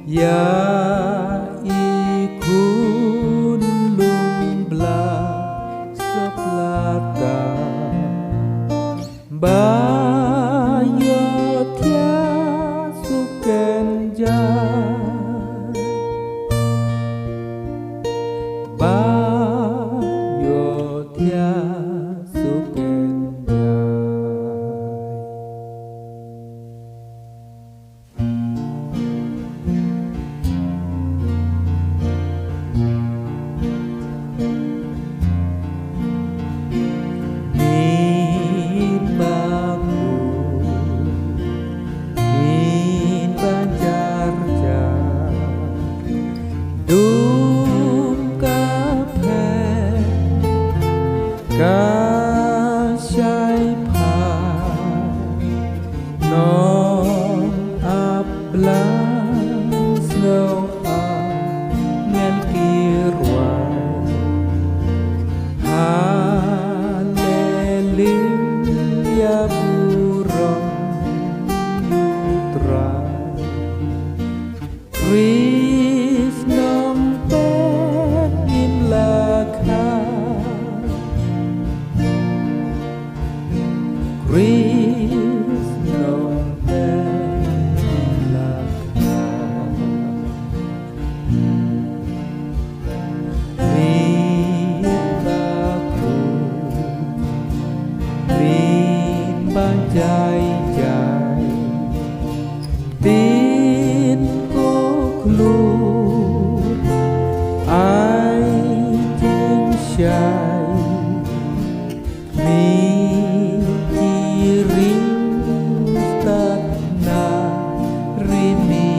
Ya ikun lumbla seplata Bayotia suken jai Bayotia suken Kasai pai non ablang snow ngan kirwai haleluya burong yutrai Krisnom pen in lakha Krisnom pen in lakha Rin baku Rin banjai jai Tin cô luôn ai tin sai mi ring start na rini